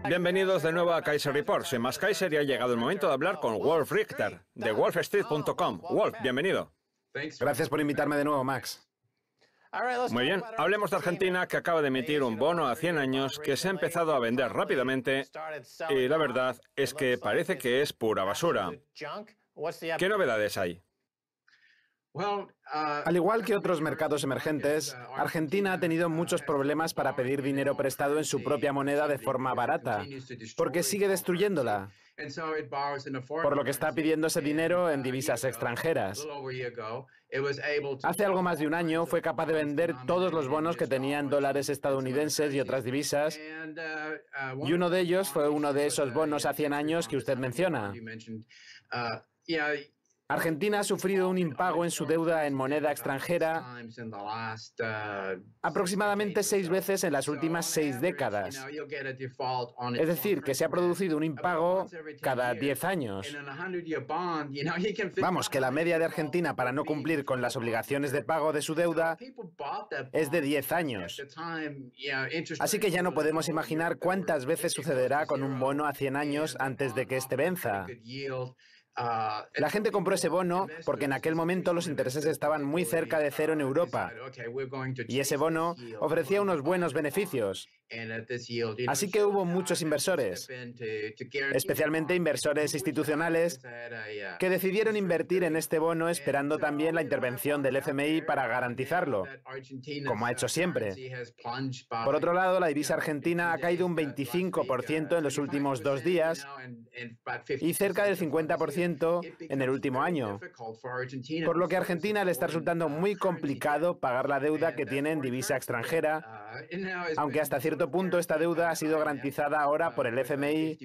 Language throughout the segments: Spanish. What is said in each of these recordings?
Bienvenidos de nuevo a Kaiser Report. Soy Max Kaiser y ha llegado el momento de hablar con Wolf Richter, de wolfstreet.com. Wolf, bienvenido. Gracias por invitarme de nuevo, Max. Muy bien, hablemos de Argentina, que acaba de emitir un bono a 100 años que se ha empezado a vender rápidamente y la verdad es que parece que es pura basura. ¿Qué novedades hay? Al igual que otros mercados emergentes, Argentina ha tenido muchos problemas para pedir dinero prestado en su propia moneda de forma barata, porque sigue destruyéndola, por lo que está pidiendo ese dinero en divisas extranjeras. Hace algo más de un año fue capaz de vender todos los bonos que tenía en dólares estadounidenses y otras divisas, y uno de ellos fue uno de esos bonos a 100 años que usted menciona. Argentina ha sufrido un impago en su deuda en moneda extranjera aproximadamente 6 veces en las últimas 6 décadas. Es decir, que se ha producido un impago cada 10 años. Vamos, que la media de Argentina para no cumplir con las obligaciones de pago de su deuda es de 10 años. Así que ya no podemos imaginar cuántas veces sucederá con un bono a 100 años antes de que éste venza. La gente compró ese bono porque en aquel momento los intereses estaban muy cerca de cero en Europa y ese bono ofrecía unos buenos beneficios. Así que hubo muchos inversores, especialmente inversores institucionales, que decidieron invertir en este bono esperando también la intervención del FMI para garantizarlo, como ha hecho siempre. Por otro lado, la divisa argentina ha caído un 25% en los últimos 2 días y cerca del 50% en el último año, por lo que a Argentina le está resultando muy complicado pagar la deuda que tiene en divisa extranjera, aunque hasta cierto punto esta deuda ha sido garantizada ahora por el FMI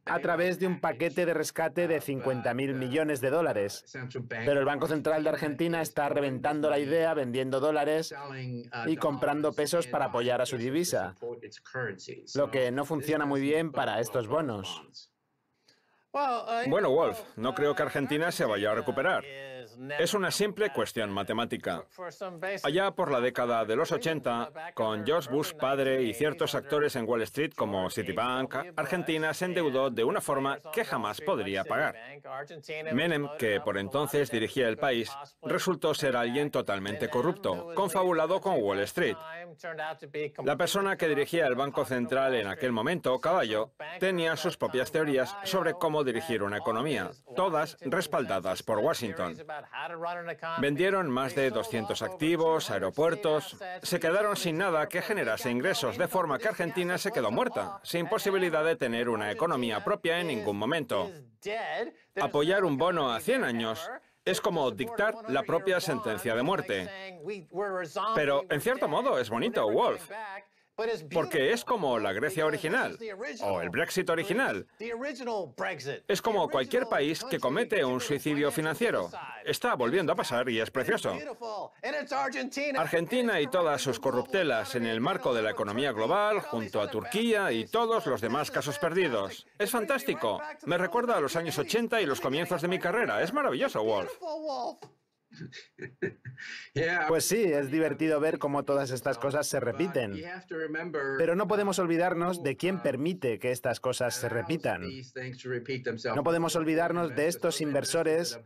a través de un paquete de rescate de 50.000 millones de dólares. Pero el Banco Central de Argentina está reventando la idea vendiendo dólares y comprando pesos para apoyar a su divisa, lo que no funciona muy bien para estos bonos. Bueno, Wolf, no creo que Argentina se vaya a recuperar. Es una simple cuestión matemática. Allá por la década de los 80, con George Bush padre y ciertos actores en Wall Street como Citibank, Argentina se endeudó de una forma que jamás podría pagar. Menem, que por entonces dirigía el país, resultó ser alguien totalmente corrupto, confabulado con Wall Street. La persona que dirigía el Banco Central en aquel momento, Cavallo, tenía sus propias teorías sobre cómo dirigir una economía, todas respaldadas por Washington. Vendieron más de 200 activos, aeropuertos, se quedaron sin nada que generase ingresos, de forma que Argentina se quedó muerta, sin posibilidad de tener una economía propia en ningún momento. Apoyar un bono a 100 años es como dictar la propia sentencia de muerte. Pero, en cierto modo, es bonito, Wolf. Porque es como la Grecia original, o el Brexit original. Es como cualquier país que comete un suicidio financiero. Está volviendo a pasar y es precioso. Argentina y todas sus corruptelas en el marco de la economía global, junto a Turquía y todos los demás casos perdidos. Es fantástico. Me recuerda a los años 80 y los comienzos de mi carrera. Es maravilloso, Wolf. Pues sí, es divertido ver cómo todas estas cosas se repiten. Pero no podemos olvidarnos de quién permite que estas cosas se repitan. No podemos olvidarnos de estos inversores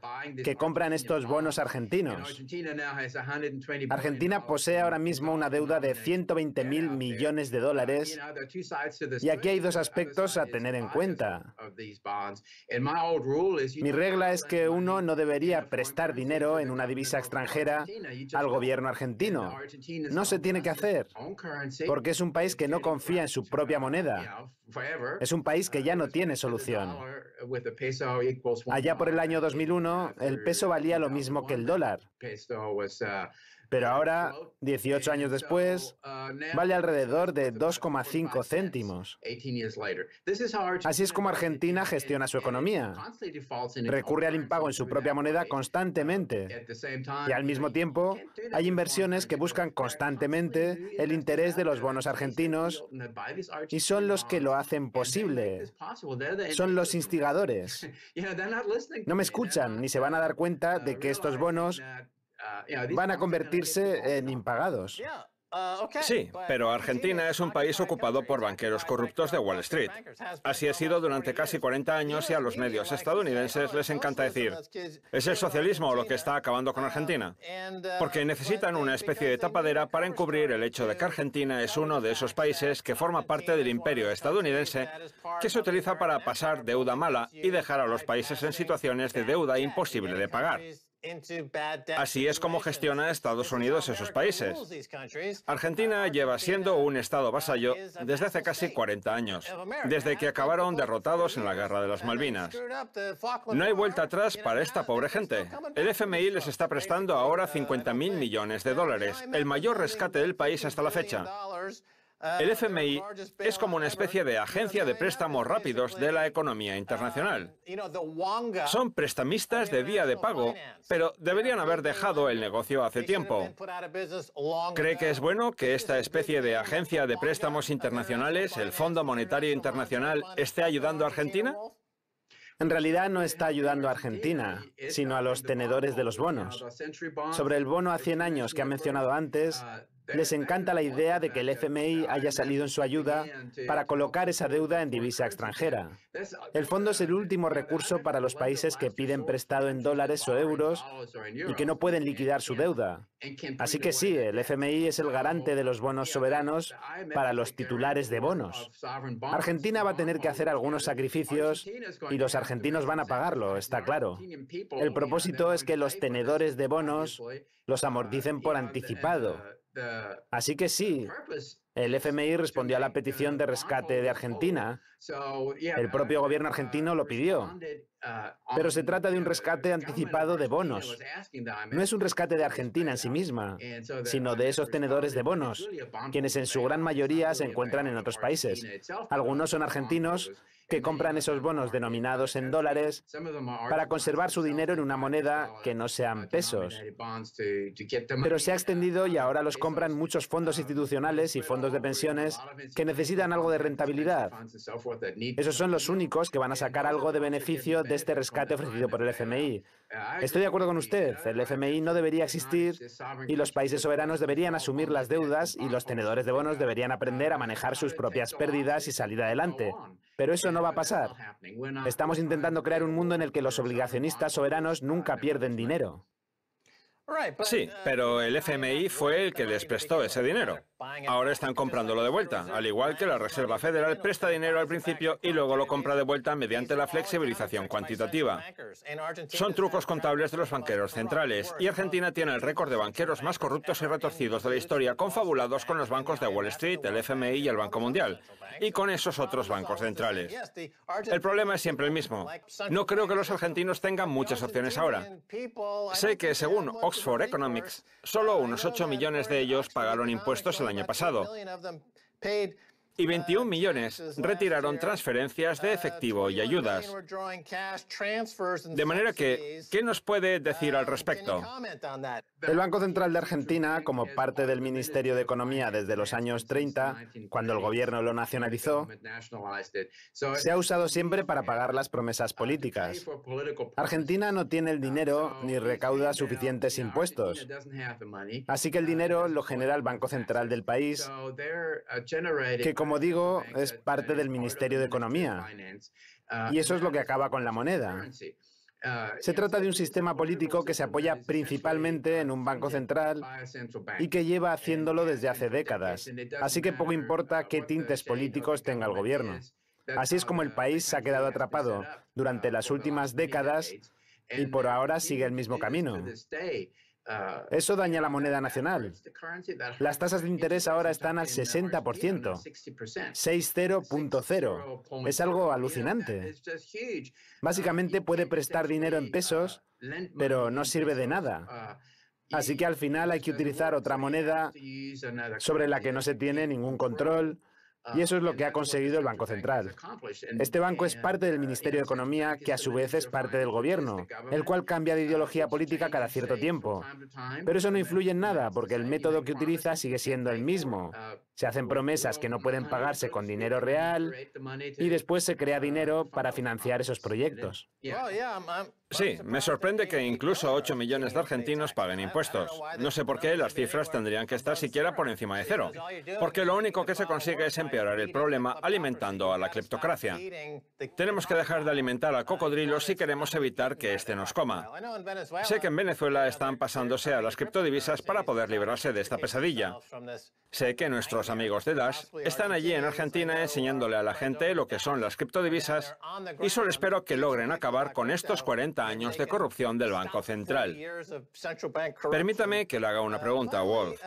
que compran estos bonos argentinos. Argentina posee ahora mismo una deuda de 120.000 millones de dólares y aquí hay 2 aspectos a tener en cuenta. Mi regla es que uno no debería prestar dinero en una divisa extranjera al gobierno argentino. No se tiene que hacer, porque es un país que no confía en su propia moneda. Es un país que ya no tiene solución. Allá por el año 2001, el peso valía lo mismo que el dólar. Pero ahora, 18 años después, vale alrededor de 2,5 céntimos. Así es como Argentina gestiona su economía. Recurre al impago en su propia moneda constantemente. Y al mismo tiempo, hay inversiones que buscan constantemente el interés de los bonos argentinos y son los que lo hacen posible. Son los instigadores. No me escuchan ni se van a dar cuenta de que estos bonos van a convertirse en impagados. Sí, pero Argentina es un país ocupado por banqueros corruptos de Wall Street. Así ha sido durante casi 40 años y a los medios estadounidenses les encanta decir, ¿es el socialismo lo que está acabando con Argentina? Porque necesitan una especie de tapadera para encubrir el hecho de que Argentina es uno de esos países que forma parte del imperio estadounidense que se utiliza para pasar deuda mala y dejar a los países en situaciones de deuda imposible de pagar. Así es como gestiona Estados Unidos esos países. Argentina lleva siendo un estado vasallo desde hace casi 40 años, desde que acabaron derrotados en la Guerra de las Malvinas. No hay vuelta atrás para esta pobre gente. El FMI les está prestando ahora 50.000 millones de dólares, el mayor rescate del país hasta la fecha. El FMI es como una especie de agencia de préstamos rápidos de la economía internacional. Son prestamistas de día de pago, pero deberían haber dejado el negocio hace tiempo. ¿Cree que es bueno que esta especie de agencia de préstamos internacionales, el Fondo Monetario Internacional, esté ayudando a Argentina? En realidad no está ayudando a Argentina, sino a los tenedores de los bonos. Sobre el bono a 100 años que ha mencionado antes, les encanta la idea de que el FMI haya salido en su ayuda para colocar esa deuda en divisa extranjera. El fondo es el último recurso para los países que piden prestado en dólares o euros y que no pueden liquidar su deuda. Así que sí, el FMI es el garante de los bonos soberanos para los titulares de bonos. Argentina va a tener que hacer algunos sacrificios y los argentinos van a pagarlo, está claro. El propósito es que los tenedores de bonos los amorticen por anticipado. Así que sí, el FMI respondió a la petición de rescate de Argentina. El propio gobierno argentino lo pidió. Pero se trata de un rescate anticipado de bonos. No es un rescate de Argentina en sí misma, sino de esos tenedores de bonos, quienes en su gran mayoría se encuentran en otros países. Algunos son argentinos que compran esos bonos denominados en dólares para conservar su dinero en una moneda que no sean pesos. Pero se ha extendido y ahora los compran muchos fondos institucionales y fondos de pensiones que necesitan algo de rentabilidad. Esos son los únicos que van a sacar algo de beneficio de este rescate ofrecido por el FMI. Estoy de acuerdo con usted, el FMI no debería existir y los países soberanos deberían asumir las deudas y los tenedores de bonos deberían aprender a manejar sus propias pérdidas y salir adelante. Pero eso no va a pasar. Estamos intentando crear un mundo en el que los obligacionistas soberanos nunca pierden dinero. Sí, pero el FMI fue el que les prestó ese dinero. Ahora están comprándolo de vuelta, al igual que la Reserva Federal presta dinero al principio y luego lo compra de vuelta mediante la flexibilización cuantitativa. Son trucos contables de los banqueros centrales, y Argentina tiene el récord de banqueros más corruptos y retorcidos de la historia, confabulados con los bancos de Wall Street, el FMI y el Banco Mundial, y con esos otros bancos centrales. El problema es siempre el mismo. No creo que los argentinos tengan muchas opciones ahora. Sé que, según Oxford Economics, solo unos 8 millones de ellos pagaron impuestos el año pasado. Y 21 millones retiraron transferencias de efectivo y ayudas. De manera que, ¿qué nos puede decir al respecto? El Banco Central de Argentina, como parte del Ministerio de Economía desde los años 30, cuando el gobierno lo nacionalizó, se ha usado siempre para pagar las promesas políticas. Argentina no tiene el dinero ni recauda suficientes impuestos. Así que el dinero lo genera el Banco Central del país, que, como digo, es parte del Ministerio de Economía. Y eso es lo que acaba con la moneda. Se trata de un sistema político que se apoya principalmente en un banco central y que lleva haciéndolo desde hace décadas. Así que poco importa qué tintes políticos tenga el gobierno. Así es como el país se ha quedado atrapado durante las últimas décadas y por ahora sigue el mismo camino. Eso daña la moneda nacional. Las tasas de interés ahora están al 60%, 60.0. Es algo alucinante. Básicamente puede prestar dinero en pesos, pero no sirve de nada. Así que al final hay que utilizar otra moneda sobre la que no se tiene ningún control. Y eso es lo que ha conseguido el Banco Central. Este banco es parte del Ministerio de Economía, que a su vez es parte del gobierno, el cual cambia de ideología política cada cierto tiempo. Pero eso no influye en nada, porque el método que utiliza sigue siendo el mismo. Se hacen promesas que no pueden pagarse con dinero real y después se crea dinero para financiar esos proyectos. Sí, me sorprende que incluso 8 millones de argentinos paguen impuestos. No sé por qué las cifras tendrían que estar siquiera por encima de cero, porque lo único que se consigue es empeorar el problema alimentando a la cleptocracia. Tenemos que dejar de alimentar al cocodrilo si queremos evitar que éste nos coma. Sé que en Venezuela están pasándose a las criptodivisas para poder librarse de esta pesadilla. Sé que nuestros amigos de Dash están allí en Argentina enseñándole a la gente lo que son las criptodivisas y solo espero que logren acabar con estos 40 años de corrupción del Banco Central. Permítame que le haga una pregunta a Wolf.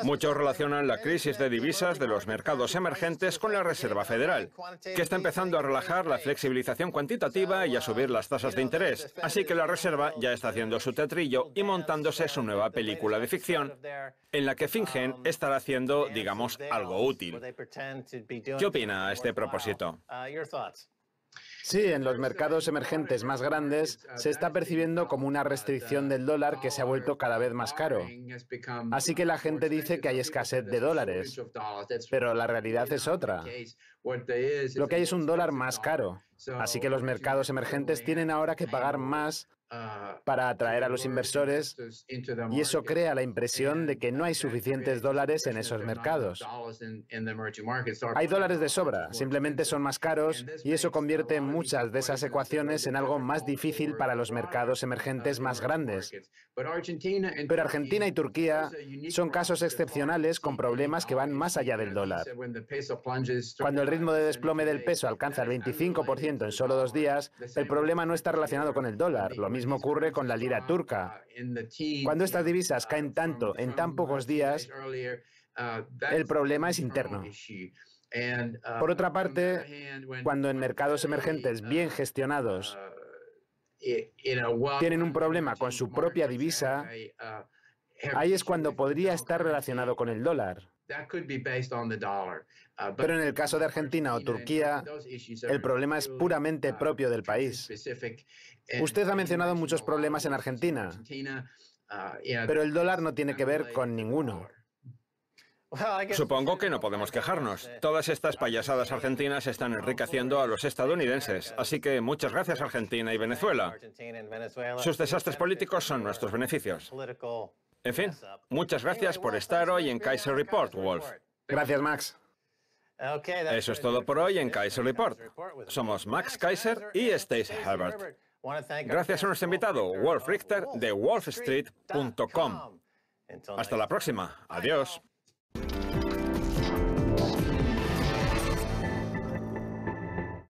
Muchos relacionan la crisis de divisas de los mercados emergentes con la Reserva Federal, que está empezando a relajar la flexibilización cuantitativa y a subir las tasas de interés. Así que la Reserva ya está haciendo su teatrillo y montándose su nueva película de ficción, en la que fingen estar haciendo, digamos, algo útil. ¿Qué opina a este propósito? Sí, en los mercados emergentes más grandes se está percibiendo como una restricción del dólar que se ha vuelto cada vez más caro. Así que la gente dice que hay escasez de dólares, pero la realidad es otra. Lo que hay es un dólar más caro. Así que los mercados emergentes tienen ahora que pagar más para atraer a los inversores y eso crea la impresión de que no hay suficientes dólares en esos mercados. Hay dólares de sobra, simplemente son más caros y eso convierte muchas de esas ecuaciones en algo más difícil para los mercados emergentes más grandes. Pero Argentina y Turquía son casos excepcionales con problemas que van más allá del dólar. Cuando el ritmo de desplome del peso alcanza el 25% en solo 2 días, el problema no está relacionado con el dólar. Lo mismo ocurre con la lira turca. Cuando estas divisas caen tanto en tan pocos días, el problema es interno. Por otra parte, cuando en mercados emergentes bien gestionados tienen un problema con su propia divisa, ahí es cuando podría estar relacionado con el dólar. Pero en el caso de Argentina o Turquía, el problema es puramente propio del país. Usted ha mencionado muchos problemas en Argentina, pero el dólar no tiene que ver con ninguno. Supongo que no podemos quejarnos. Todas estas payasadas argentinas están enriqueciendo a los estadounidenses, así que muchas gracias Argentina y Venezuela. Sus desastres políticos son nuestros beneficios. En fin, muchas gracias por estar hoy en Kaiser Report, Wolf. Gracias, Max. Eso es todo por hoy en Kaiser Report. Somos Max Kaiser y Stacey Herbert. Gracias a nuestro invitado, Wolf Richter, de wolfstreet.com. Hasta la próxima. Adiós.